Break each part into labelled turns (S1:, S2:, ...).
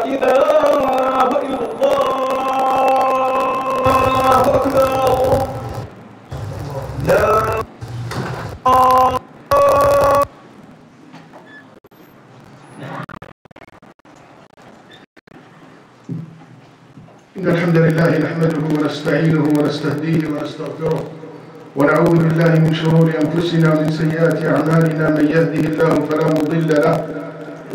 S1: إله إلا الله أكبر لا
S2: إن الحمد لله نحمده ونستعينه ونستهديه ونستغفره ونعوذ بالله من شرور أنفسنا ومن سيئات أعمالنا من يهده الله فلا مضل له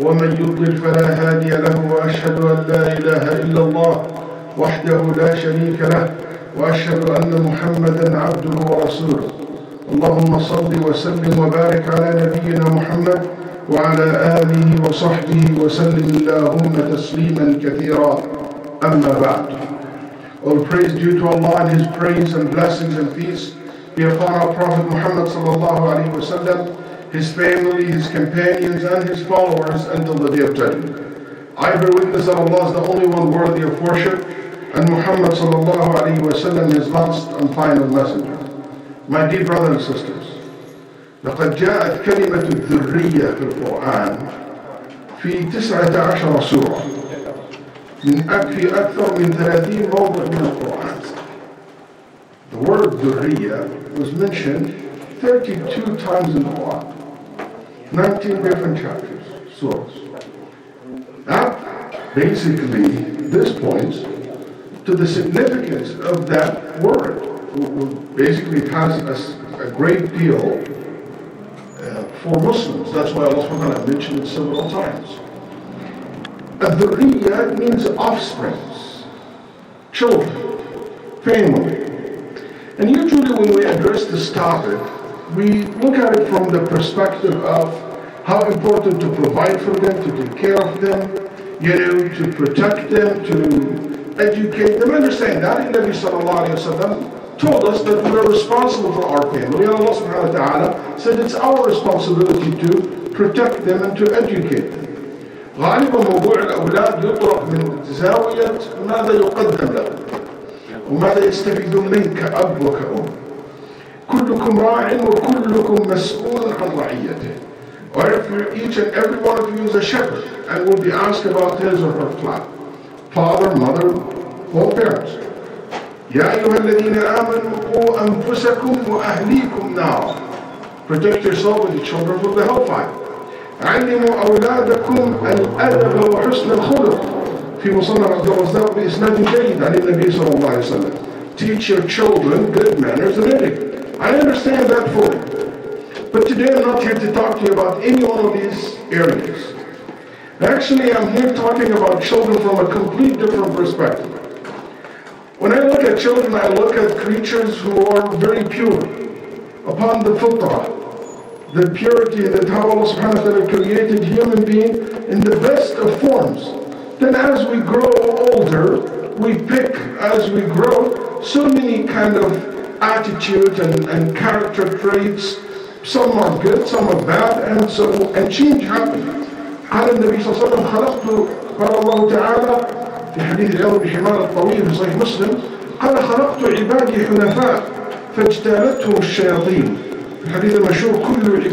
S2: ومن يضلل فلا هادي له وأشهد أن لا إله إلا الله وحده لا شريك له وأشهد أن محمدا عبده ورسوله اللهم صل وسلم وبارك على نبينا محمد وعلى آله وصحبه وسلم اللهم تسليما كثيرا أما بعد. All praise due to Allah and His praise and blessings and peace be upon our Prophet Muhammad sallallahu alaihi wasallam, his family, his companions, and his followers until the day of judgment. I bear witness that Allah is the only one worthy of worship, and Muhammad sallallahu alaihi wasallam is last and final messenger. My dear brothers and sisters, لقد جاءت كلمة الذرية في القرآن في 19 سورة في أكثر من 30 موضع من القرآن. The word ذرية was mentioned 32 times in the Quran. 19 different chapters, surahs. Now, basically, this points to the significance of that word. Basically, it has a great deal for Muslims. That's why Allah subhanahu wa ta'ala mentioned it several times. Dhurriya means offsprings, children, family. And usually when we address this topic, we look at it from the perspective of how important to provide for them, to take care of them, to protect them, to educate them. Understand that Nabi sallallahu alayhi wa sallam told us that we are responsible for our family. And Allah subhanahu wa ta'ala said it's our responsibility to protect them and to educate them. غالبا موضوع الأولاد يطرق من زاوية ماذا يقدم لهم وماذا يستفيدون منك أب وكأم. كلكم راع وكلكم مسؤول عن رعيته. Or if each and every one of you is a shepherd and will be asked about his or her flock, father, mother, all parents. يا أيها الذين آمنوا قوا أنفسكم وأهليكم نارا. Protect yourself and the children from the hellfire. علموا أولادكم الأدب وحسن الخلق في مصنف عبد الرزاق بإسناد جيد عن النبي صلى الله عليه وسلم. Teach your children good manners and etiquette. I understand that fully. But today I'm not here to talk to you about any one of these areas. Actually, I'm here talking about children from a complete different perspective. When I look at children, I look at creatures who are very pure, upon the fitrah, the purity that how Allah subhanahu wa ta'ala created human being in the best of forms. Then as we grow older, we pick, as we grow, so many kind of attitudes and character traits. Some are good, some are bad, and change happens. قال النبي صلى الله عليه وسلم قال الله تعالى في حديث اليوم بحمار الطويل في صحيح مسلم قال خلقت عبادي حنفاء فاجتالتهم الشياطين. الحديث المشهور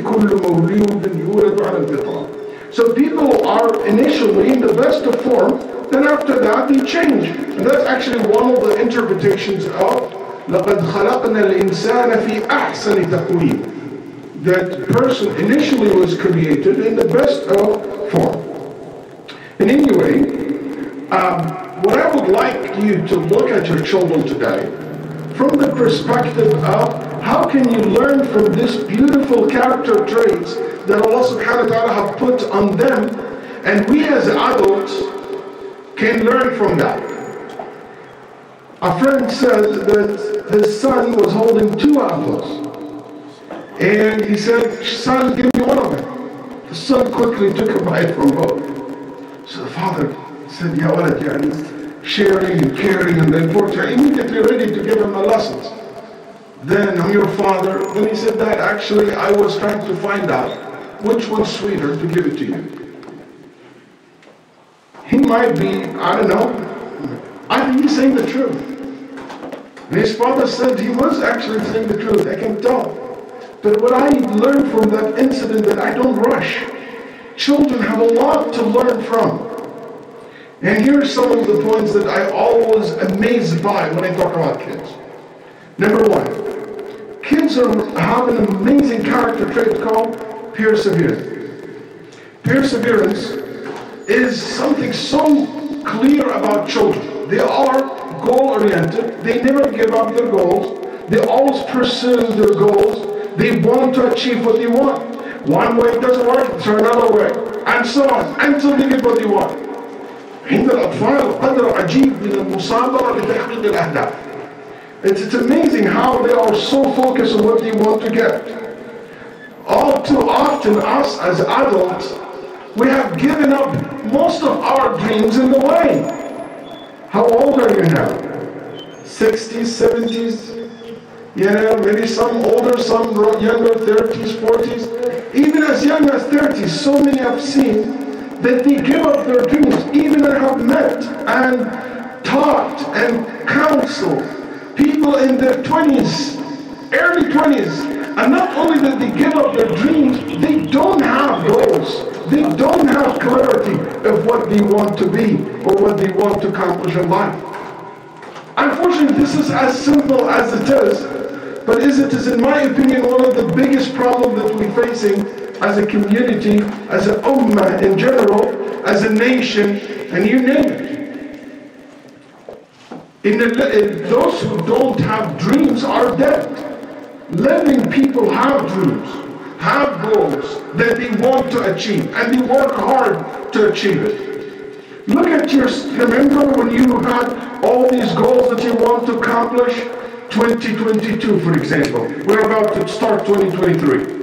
S2: كل مولود يولد على الفطرة. So people are initially in the best of form, then after that they change. And that's actually one of the interpretations of لقد خلقنا الإنسان في أحسن تقويم. That person initially was created in the best of form. And anyway, what I would like you to look at your children today from the perspective of how can you learn from this beautiful character traits that Allah subhanahu wa ta'ala have put on them, and we as adults can learn from that. A friend said that his son was holding 2 apples. And he said, son, give me one of them. The son quickly took a bite from both. So the father said, Ya walad, sharing and caring, and then immediately ready to give him the lessons. Then I'm your father. Then he said that actually I was trying to find out which one's sweeter to give it to you. He might be, I don't know, I think he's saying the truth. And his father said he was actually saying the truth, I can tell. But what I learned from that incident that I don't rush. Children have a lot to learn from. And here are some of the points that I always amazed by when I talk about kids. Number one, kids have an amazing character trait called perseverance. Perseverance is something so clear about children. They are goal-oriented. They never give up their goals. They always pursue their goals. They want to achieve what they want. One way it doesn't work, try another way, and so on, until they get what they want. عند الأطفال قدر عجيب من المصابرة لتحقيق الأهداف. It's amazing how they are so focused on what they want to get. All too often, us as adults, we have given up most of our dreams in the way. How old are you now? 60s, 70s? Maybe some older, some younger, 30s, 40s. Even as young as 30s, so many I've seen that they give up their dreams. Even I have met and taught and counseled people in their 20s, early 20s, and not only that they give up their dreams, they don't have goals. They don't have clarity of what they want to be or what they want to accomplish in life. Unfortunately, this is as simple as it is, but it is, in my opinion, one of the biggest problems that we're facing as a community, as an ummah in general, as a nation, and you name it. Those who don't have dreams are dead. Living people have dreams, have goals that they want to achieve, and they work hard to achieve it. Look at remember when you had all these goals that you want to accomplish? 2022, for example. We're about to start 2023.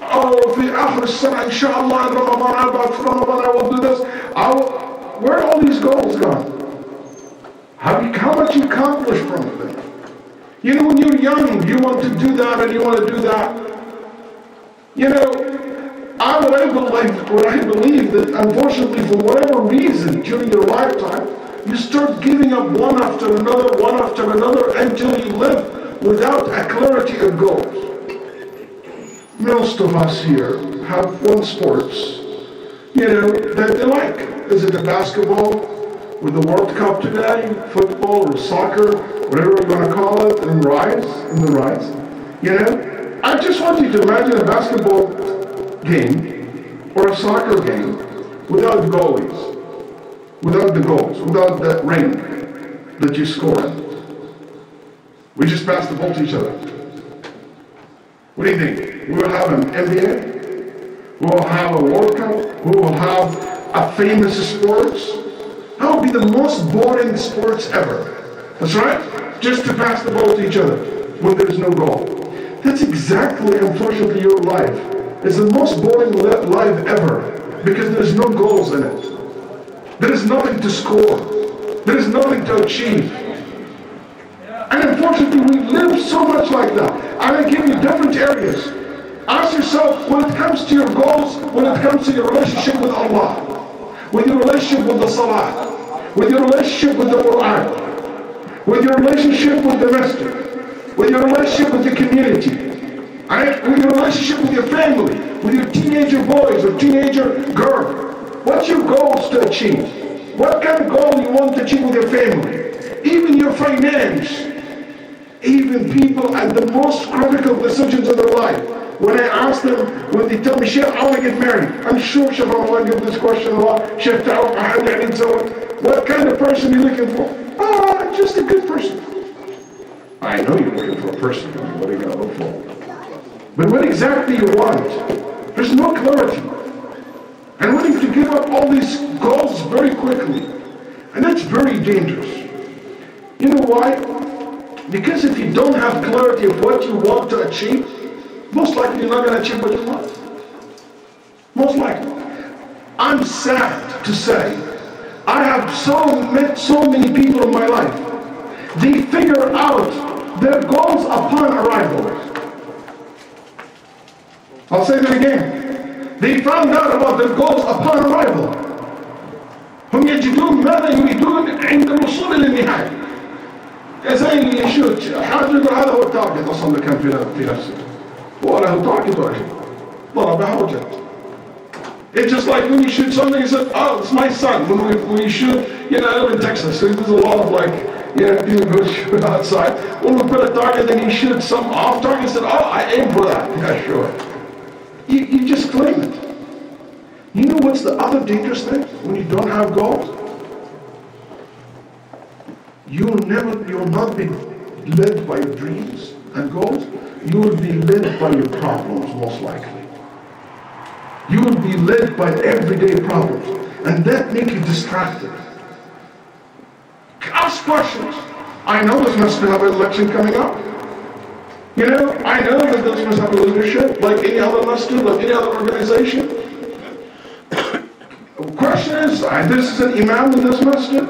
S2: Oh, في آخر السنة إن شاء الله Ramadan I will do this. Where are all these goals gone? How much you accomplished from them? When you're young, you want to do that and you want to do that. I believe that unfortunately, for whatever reason, during your lifetime, you start giving up one after another until you live without a clarity of goals. Most of us here have one sports, that they like. Is it a basketball with the World Cup today, football or soccer, whatever we're going to call it, in the rise? I just want you to imagine a basketball game or a soccer game without goalies, without the goals, without that ring that you score. We just pass the ball to each other. What do you think? We will have an NBA? We will have a World Cup? We will have a famous sports? That would be the most boring sports ever. That's right? Just to pass the ball to each other when there's no goal. That's exactly, unfortunately, your life. It's the most boring life ever because there's no goals in it. There is nothing to score. There is nothing to achieve. And unfortunately, we live so much like that. And I give you different areas. Ask yourself, when it comes to your goals, when it comes to your relationship with Allah, with your relationship with the Salah, with your relationship with the Quran, with your relationship with the masjid, with your relationship with the community, with your relationship with your family, with your teenager boys or teenager girl. What's your goals to achieve? What kind of goal you want to achieve with your family? Even your finance. Even people at the most critical decisions of their life. When I ask them, when they tell me, Sheikh, I want to get married. I'm sure Sheikh Ramadan give this question a lot. Sheikh, what kind of person are you looking for? Just a good person. I know you're looking for a person. What are you going to look for? But what exactly you want? There's no clarity. And willing to give up all these goals very quickly. And that's very dangerous. You know why? Because if you don't have clarity of what you want to achieve, most likely you're not going to achieve what you want. Most likely. I'm sad to say, I have met so many people in my life. They figure out their goals upon arrival. I'll say that again. They found out about their goals upon arrival. هم يجدون ماذا يريدون عند الوصول إلى النهاية. زي اللي يشوت حاجة يقول هذا هو التارجت أصلا كان في نفسه. ولا هو تارجت ولا شيء. ضربها وجد. It's just like when you shoot something, you say, oh, it's my son. When we shoot, you know, I live in Texas, so there's a lot of like, you know, people go shoot outside. When we put a target, then you shoot some off target, and said, oh, I aim for that. Yeah, sure. You just claim it. You know what's the other dangerous thing when you don't have goals? You'll not be led by your dreams and goals. You will be led by your problems, most likely. You will be led by everyday problems, and that make you distracted. Ask questions. I know this must have an election coming up. You know, I know that this must have a leadership, like any other masjid, like any other organization. The question is, this is an imam in this masjid.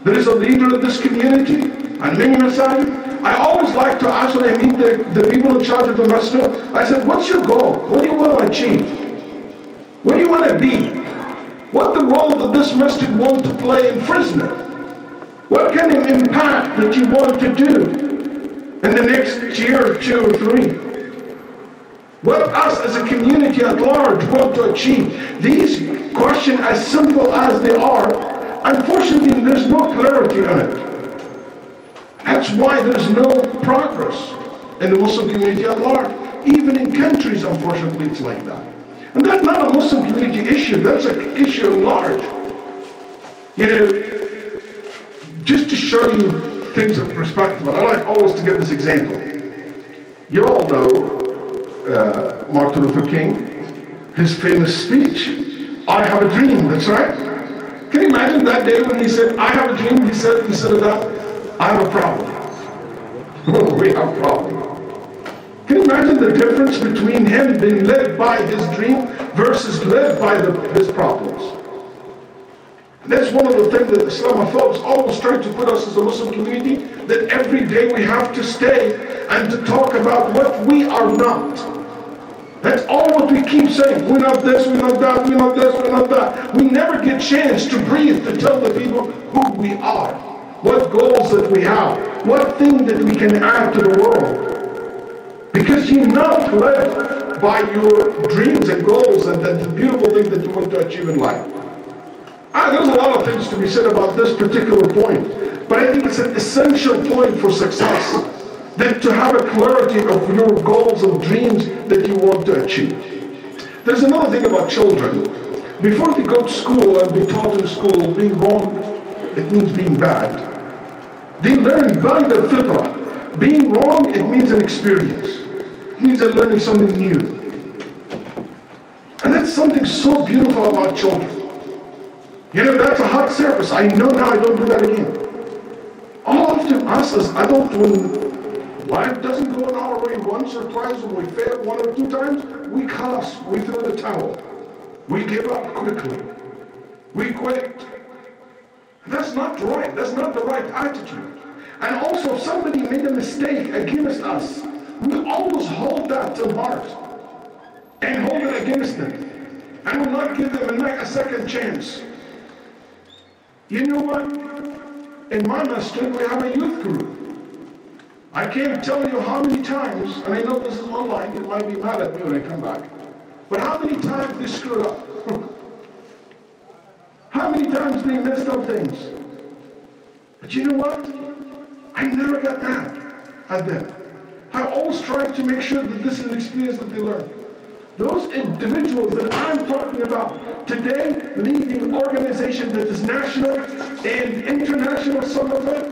S2: There is a leader of this community, and many masajid. I always like to ask when I meet the people in charge of the masjid, I said, what's your goal? What do you want to achieve? What do you want to be? What the role that this masjid wants to play in Fresno? What kind of impact that you want to do in the next year or 2 or 3? What us as a community at large want to achieve? These questions, as simple as they are, unfortunately there's no clarity on it. That's why there's no progress in the Muslim community at large. Even in countries, unfortunately, it's like that. And that's not a Muslim community issue, that's an issue at large. You know, just to show you things in perspective, I like always to give this example. You all know Martin Luther King, his famous speech, I have a dream, that's right. Can you imagine that day when he said, I have a dream, he said instead of that, I have a problem. We have a problem. Can you imagine the difference between him being led by his dream versus led by his problems? And that's one of the things that Islamophobes always try to put us as a Muslim community, that every day we have to stay and to talk about what we are not. That's all what we keep saying. We're not this, we're not that, we're not this, we're not that. We never get a chance to breathe, to tell the people who we are, what goals that we have, what thing that we can add to the world. Because you're not led by your dreams and goals and the beautiful thing that you want to achieve in life. There's a lot of things to be said about this particular point, but I think it's an essential point for success, that to have a clarity of your goals and dreams that you want to achieve. There's another thing about children. Before they go to school and be taught in school, being wrong, it means being bad. They learn by the fitrah. Being wrong, it means an experience. It means they're learning something new. And that's something so beautiful about children. You know, that's a hot surface. I know now I don't do that again. All often us as adults, when life doesn't go in our way once or twice, when we fail 1 or 2 times, we cuss, we throw the towel. We give up quickly. We quit. That's not right. That's not the right attitude. And also, if somebody made a mistake against us, we always hold that to heart and hold it against them. And will not give them a second chance. You know what? In my masjid, we have a youth group. I can't tell you how many times, and I know this is online, you might be mad at me when I come back, but how many times they screwed up? How many times they messed up things? But you know what? I never got mad at them. I always try to make sure that this is an experience that they learn. Those individuals that I'm talking about today lead the organization that is national and international, some of them.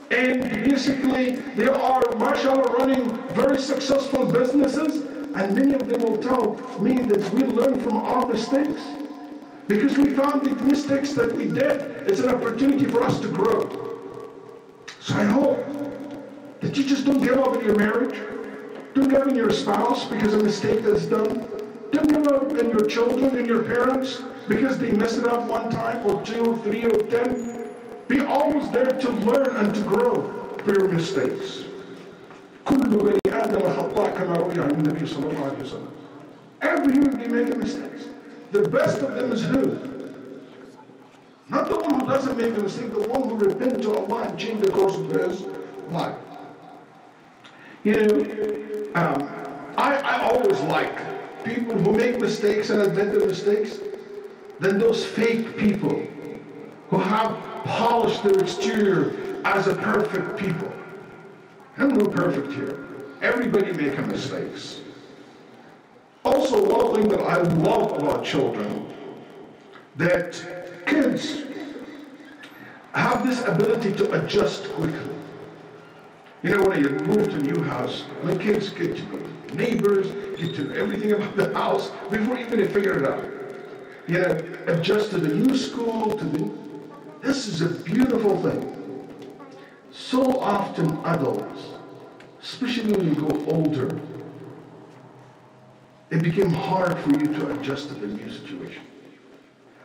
S2: And basically, they are, mashallah, running very successful businesses. And many of them will tell me that we learn from our mistakes. Because we found the mistakes that we did, it's an opportunity for us to grow. So I hope that you just don't give up in your marriage. Don't give up in your spouse because a mistake is done. Don't give up in your children and your parents because they messed it up 1 time or 2 or 3 or 10. Be always there to learn and to grow for your mistakes. Every human being makes mistakes. The best of them is who? Not the one who doesn't make a mistake, the one who repents to Allah and changes the course of his life. You know, I always like people who make mistakes and admit their mistakes than those fake people who have polished their exterior as a perfect people. I'm no perfect here. Everybody makes mistakes. Also, one thing that I love about children, that kids have this ability to adjust quickly. You know, when you move to a new house, the kids get to know the neighbors, get to know everything about the house before even they figure it out. You know, adjust to the new school, this is a beautiful thing. So often adults, especially when you go older, it became hard for you to adjust to the new situation.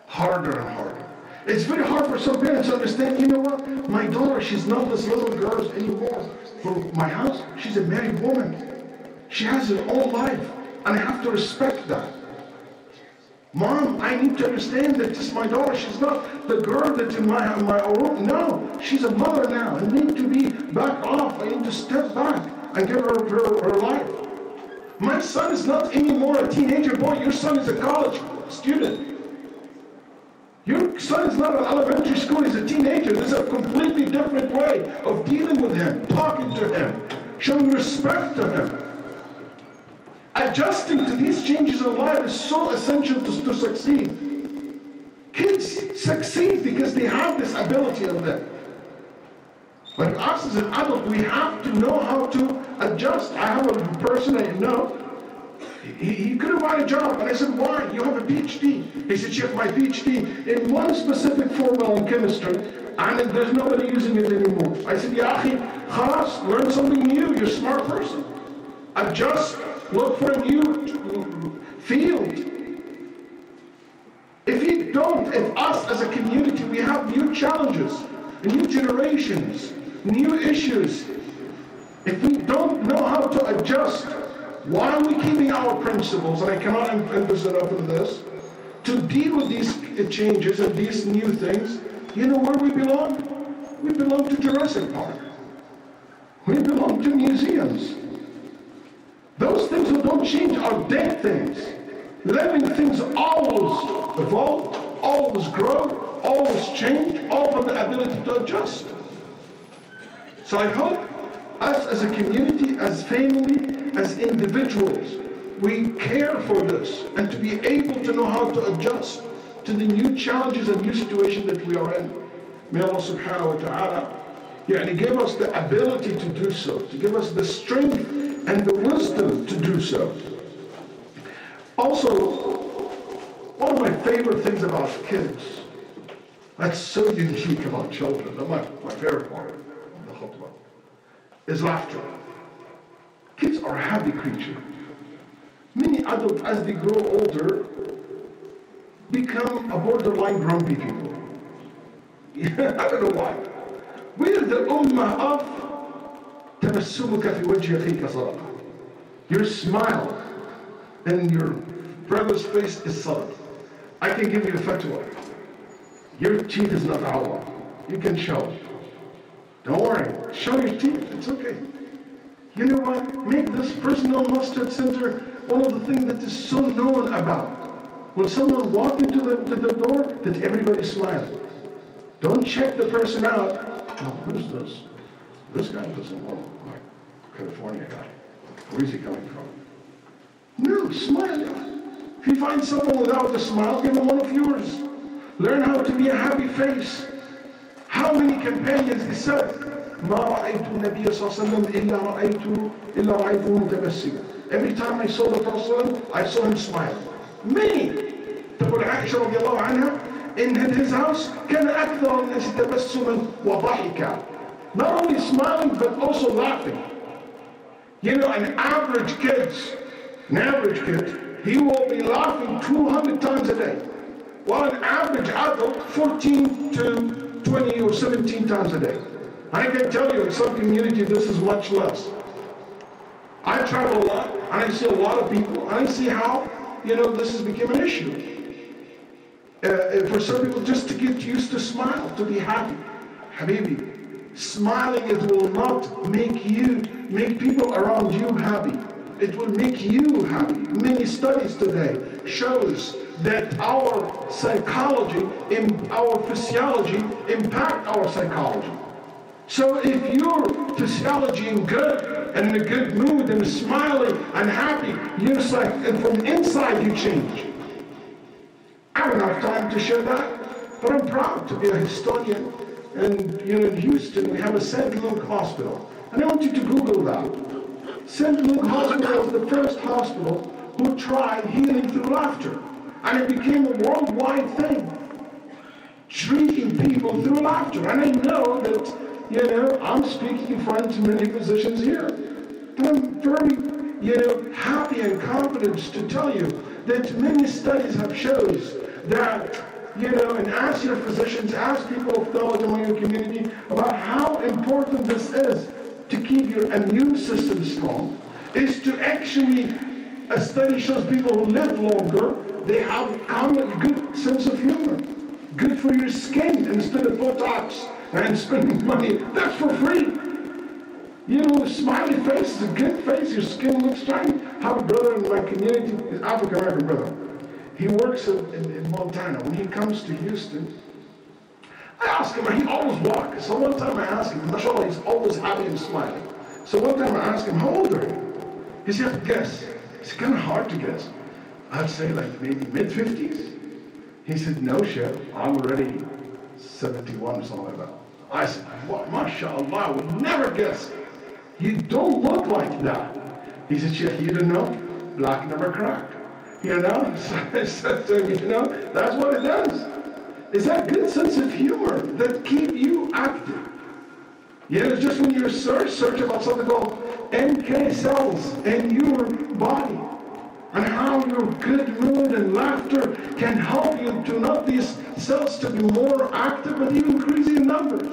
S2: Harder and harder. It's very hard for some parents to understand, you know what, my daughter, she's not this little girl anymore. For my house, she's a married woman. She has her own life, and I have to respect that. Mom, I need to understand that this is my daughter. She's not the girl that's in my room. No, she's a mother now. I need to be back off. I need to step back and give her life. My son is not anymore a teenager boy. Your son is a college student. Your son is not an elementary school. He's a teenager. There's a completely different way of dealing with him, talking to him, showing respect to him. Adjusting to these changes in life is so essential to succeed. Kids succeed because they have this ability of them. But us as an adult, we have to know how to adjust. I have a person I know, he couldn't find a job. And I said, why? You have a PhD. He said, Sheikh, my PhD in one specific formula in chemistry, and there's nobody using it anymore. I said, Ya akhi, khalas, learn something new. You're a smart person. Adjust. Look for a new field. If us as a community, we have new challenges, new generations, new issues. If we don't know how to adjust, why are we keeping our principles, and I cannot emphasize enough on this, to deal with these changes and these new things, you know where we belong? We belong to Jurassic Park. We belong to museums. Those things that don't change are dead things. Living things always evolve, always grow, always change, all have the ability to adjust. So I hope us as a community, as family, as individuals, we care for this and to be able to know how to adjust to the new challenges and new situation that we are in. May Allah subhanahu wa ta'ala give us the ability to do so, to give us the strength and the wisdom to do so. Also, one of my favorite things about kids, that's so unique about children, and my favorite part of the khutbah, is laughter. Kids are a happy creature. Many adults, as they grow older, become a borderline grumpy people. I don't know why. We're the ummah of تبسمك في وجه أخيك صدقة. Your smile in your brother's face is sadaqah. I can give you a fatwa. Your teeth is not awwa. You can show. Don't worry. Show your teeth. It's okay. You know what? Make this personal mustard center one of the things that is so known about. When someone walks into the door, that everybody's smiling. Don't check the person out. Oh, who's this? This guy doesn't look like a California guy. Where is he coming from? No, smile. If you find someone without a smile, give them one of yours. Learn how to be a happy face. How many companions he said, ما رأيت النبي صلى الله عليه وسلم إلا رأيته متبسما. Every time I saw the Prophet, I saw him smile. Many. تقول عائشة رضي الله عنها, in his house كان أكثر الناس تبسما وضحكا. Not only smiling, but also laughing. You know, an average kid, he will be laughing 200 times a day. While an average adult, 14 to 20 or 17 times a day. I can tell you, in some communities, this is much less. I travel a lot, and I see a lot of people, and I see how, this has become an issue. For some people, just to get used to smile, to be happy. Habibi. Smiling, it will not make people around you happy. It will make you happy. Many studies today shows that our psychology, our physiology impact our psychology. So if your physiology is good and in a good mood and smiling and happy, and from inside you change. I don't have time to share that, but I'm proud to be a historian. And in Houston, we have a St. Luke Hospital. And I want you to Google that. St. Luke Hospital was the first hospital who tried healing through laughter. And it became a worldwide thing, treating people through laughter. And I know that, I'm speaking in front of many physicians here. But I'm very, happy and confident to tell you that many studies have shows that, and ask your physicians, ask people of knowledge among your community about how important this is to keep your immune system strong, is to actually, a study shows people who live longer, they have a good sense of humor. Good for your skin instead of Botox and spending money. That's for free. Smiley face is a good face, your skin looks shiny. I have a brother in my community, he's African American brother. He works in Montana. When he comes to Houston, I ask him, he always walks. So one time I asked him, mashallah, he's always happy and smiling. So one time I asked him, how old are you? He said, guess. It's kind of hard to guess. I'd say like maybe mid-50s. He said, no, Chef, I'm already 71 or something like that. I said, what, mashallah, I would never guess. You don't look like that. He said, Chef, you don't know? Black never crack. So I said to him, that's what it does. It's that good sense of humor that keep you active. It's just when you search about something called NK cells in your body, and how your good mood and laughter can help you tune up these cells to be more active and even increasing in numbers.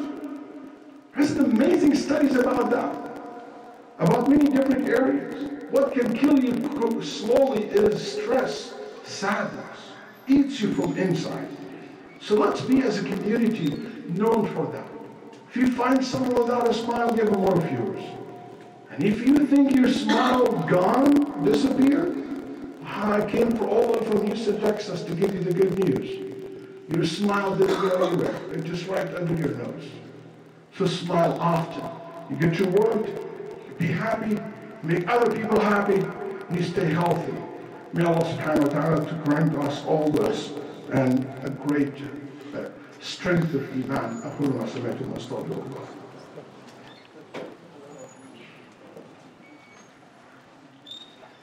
S2: There's amazing studies about that, about many different areas. What can kill you slowly is stress, sadness, eats you from inside. So let's be as a community known for that. If you find someone without a smile, give them more of yours. And if you think your smile gone, disappeared, I came for all of from Houston, Texas to give you the good news. Your smile didn't go anywhere. It's just right under your nose. So smile often. You get your work, be happy, make other people happy, and you stay healthy. May Allah subhanahu wa ta'ala to grant us all this and a great strength of iman. أقول ما سمعتم واستغفر الله.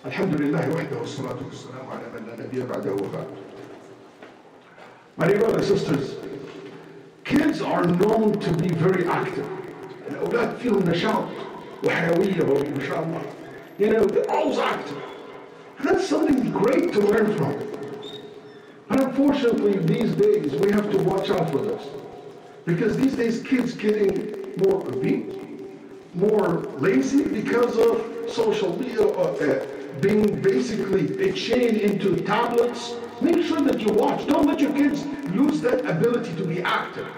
S2: الحمد لله وحده والصلاة والسلام على من لا نبي بعده وبعد. My dear brothers and sisters, kids are known to be very active. الأولاد فيهم نشاط وحيوية وما شاء الله. They're always active. And that's something great to learn from. But unfortunately, these days, we have to watch out for this. Because these days, kids getting more weak, more lazy because of social media, being basically chained into tablets. Make sure that you watch. Don't let your kids lose that ability to be active.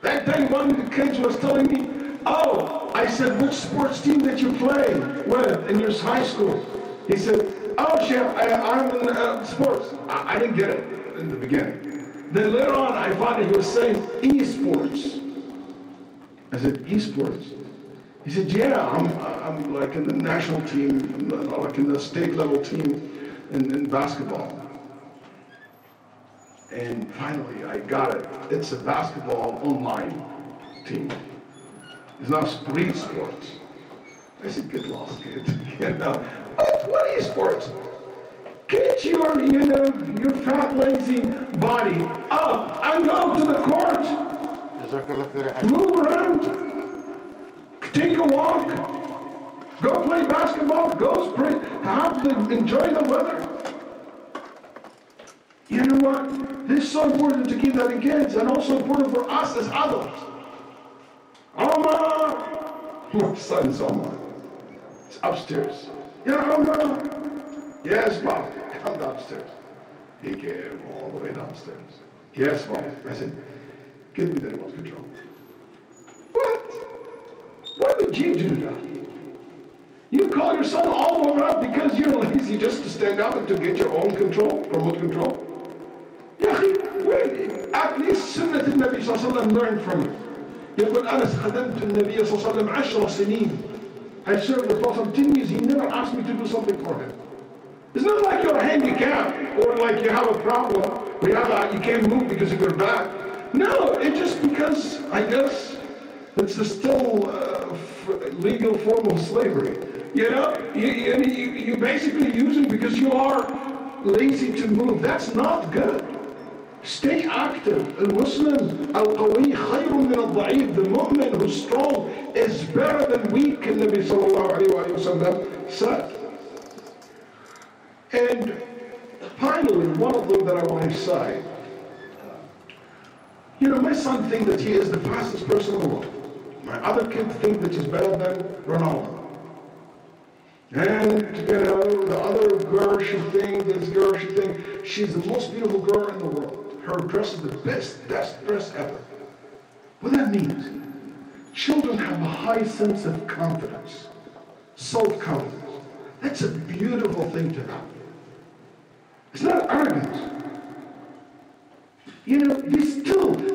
S2: That day, one of the kids was telling me, oh, I said, which sports team did you play with in your high school? He said, oh, Chef, I'm in sports. I didn't get it in the beginning. Then later on, I found he was saying esports. I said, esports? He said, yeah, I'm like in the national team, like in the state level team in basketball. And finally, I got it. It's a basketball online team. It's not street sports. I said, get lost, kid. What esports? Get your fat, lazy body up and go to the court. Move around. Take a walk. Go play basketball. Go spring. Enjoy the weather. You know what? This is so important to keep that in kids, and also important for us as adults. Omar! My son's Omar. It's upstairs. Yeah, Omar! Yes, Mom. Come downstairs. He came all the way downstairs. Yes, Mom. I said, give me the remote control. What? Why would you do that? You call your son all over up because you're lazy just to stand up and to get your own control, promote control. يا أخي, at least سنة النبي صلى الله عليه وسلم learn from it. يقول أنس خدمت النبي صلى الله عليه وسلم 10 سنين. I served the Prophet 10 years. He never asked me to do something for him. It's not like you're handicapped or like you have a problem. Or you can't move because of your back. No, it's just because I guess it's a still legal form of slavery. You know, you basically use it because you are lazy to move. That's not good. Stay active. Al-Muslim, al-Qawi, khayrun min al-Da'if. The mu'min who's strong is better than weak, and Nabi sallallahu alayhi wa sallam said. And finally, one of them that I want to say, you know, my son thinks that he is the fastest person in the world. My other kids think that he's better than Ronaldo. And, you know, the other girl should think, this girl should think, she's the most beautiful girl in the world. Her dress is the best dress ever. What that means, children have a high sense of confidence, self-confidence. That's a beautiful thing to have. It's not arrogance. You know,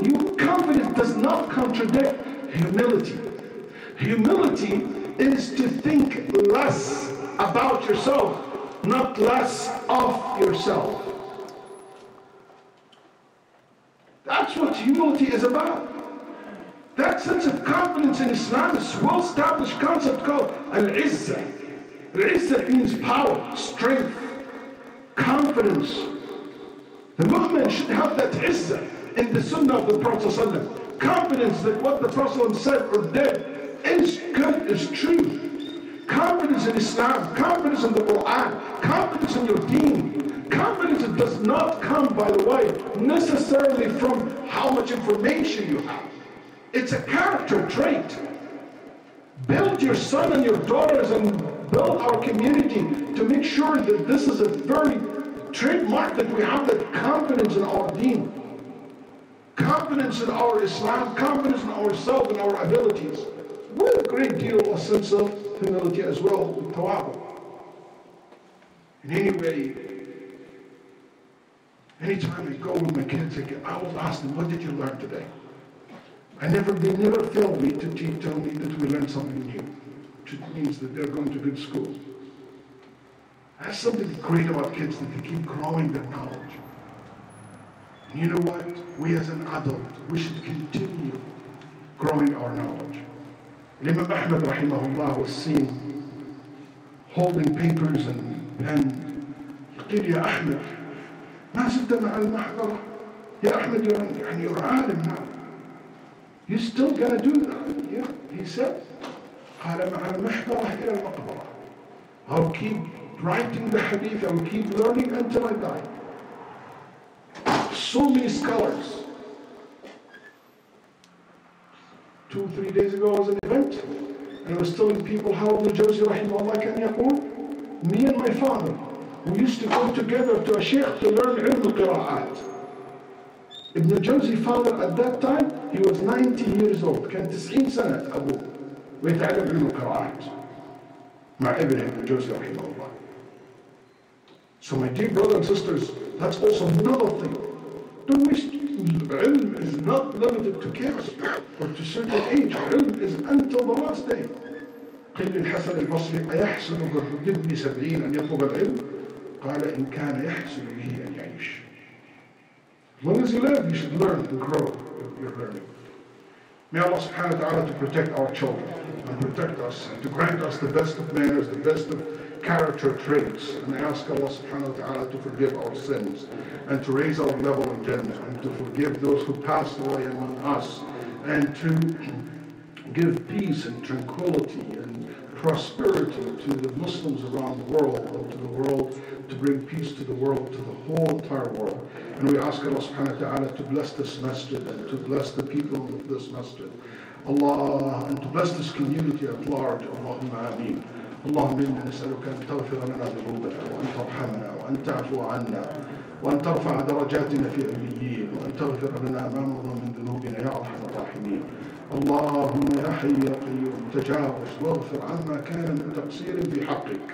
S2: your confidence does not contradict humility. Humility is to think less about yourself, not less of yourself. That's what humility is about. That sense of confidence in Islam is a well-established concept called al-izzah. Al-izzah means power, strength, confidence. The mu'min should have that izzah in the sunnah of the Prophet ﷺ. Confidence that what the Prophet ﷺ said or did is good, is true. Confidence in Islam, confidence in the Quran, confidence in your deen. Confidence that does not come, by the way, necessarily from how much information you have. It's a character trait. Build your son and your daughters and build our community to make sure that this is a very trademark that we have that confidence in our deen. Confidence in our Islam, confidence in ourselves and our abilities. With a great deal of sense of humility as well, tawadu. And anyway, anytime I go with my kids, I will ask them, what did you learn today? They never fail me to tell me that we learned something new, which means that they're going to good school. That's something great about kids, that they keep growing their knowledge. And you know what? We as an adult, we should continue growing our knowledge. Imam Ahmad rahimahullah was seen holding papers and pen. يقول يا أحمد ما زلت مع المحضرة. يا أحمد, you're عالم now. You still gonna do that? Yeah, he said. قال مع المحضرة إلى المقبرة. I'll keep writing the hadith, I'll keep learning until I die. So many scholars. 2-3 days ago was an event, and I was telling people how Ibn Jawzi rahimahullah can يقول, me and my father, we used to go together to a sheikh to learn ilm al-qira'at. Ibn Jawzi father at that time, he was 90 years old. كان 90 سنة أبوه ويتعلم علم القراءات مع ابن Jawzi رحمه الله. So my dear brothers and sisters, that's also another thing. Don't waste. Ilm is not limited to kids or to certain age. Ilm is until the last day. قيل الحسن البصري أيحسن بالرجل 70 أن يطلب العلم؟ قال إن كان يحسن به أن يعيش. As long as you live, you should learn and grow your learning. May Allah subhanahu wa ta'ala to protect our children and protect us and to grant us the best of manners, the best of character traits. And I ask Allah subhanahu wa ta'ala to forgive our sins and to raise our level in Jannah and to forgive those who passed away among us and to give peace and tranquility and prosperity to the Muslims around the world, to bring peace to the world, to the whole entire world. And we ask Allah subhanahu wa ta'ala to bless this masjid and to bless the people of this masjid. Allah, and to bless this community at large. Allahumma ameen. اللهم إنا نسألك أن تغفر لنا ذنوبنا وأن ترحمنا وأن تعفو عنا وأن ترفع درجاتنا في العليين وأن تغفر لنا ما مضى من ذنوبنا يا أرحم الراحمين. اللهم يا حي يا قيوم تجاوز واغفر عما كان من تقصير في حقك،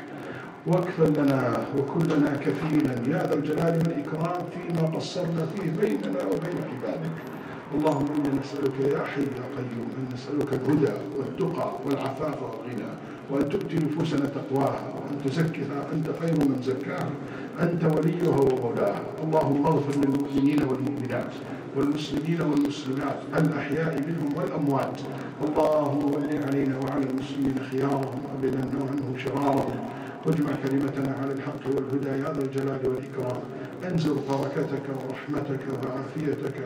S2: واكفل لنا وكلنا كفيلا يا ذا الجلال والإكرام فيما قصرنا فيه بيننا وبين عبادك. اللهم إنا نسألك يا حي يا قيوم أن نسألك الهدى والتقى والعفاف والغنى، وأن تؤتي نفوسنا تقواها، وأن تزكها أنت خير من زكاها، أنت وليها ومولاها. اللهم اغفر للمؤمنين والمؤمنات والمسلمين والمسلمات الأحياء منهم والأموات. اللهم ول علينا وعلى المسلمين خيارهم وابعد عنهم شرارهم، واجمع كلمتنا على الحق والهدى يا ذا الجلال والإكرام. انزل بركتك ورحمتك وعافيتك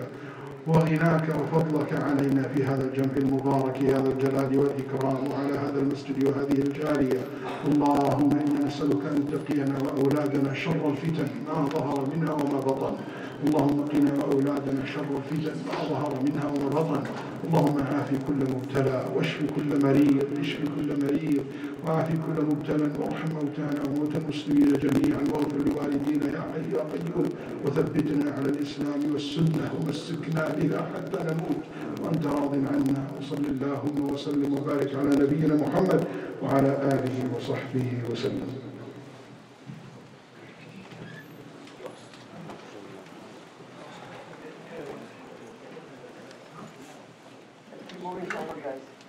S2: وغناك وفضلك علينا في هذا الجمع المبارك يا ذا الجلال والإكرام، وعلى هذا المسجد وهذه الجارية. اللهم إنا نسألك أن تقينا وأولادنا شر الفتن ما ظهر منها وما بطن. اللهم قنا وأولادنا شر الفتن ما ظهر منها وما بطن. اللهم عافي كل مبتلى واشف كل مريض، اشف كل مريض وعافي كل مبتلى، وارحم موتانا وموتى المسلمين جميعا، واغفر لوالدينا يا حي يا قيوم، وثبتنا على الإسلام والسنة ومسكنا بها حتى نموت وأنت راض عنا. وصل اللهم وسلم وبارك على نبينا محمد وعلى آله وصحبه وسلم.
S1: Moving forward, guys.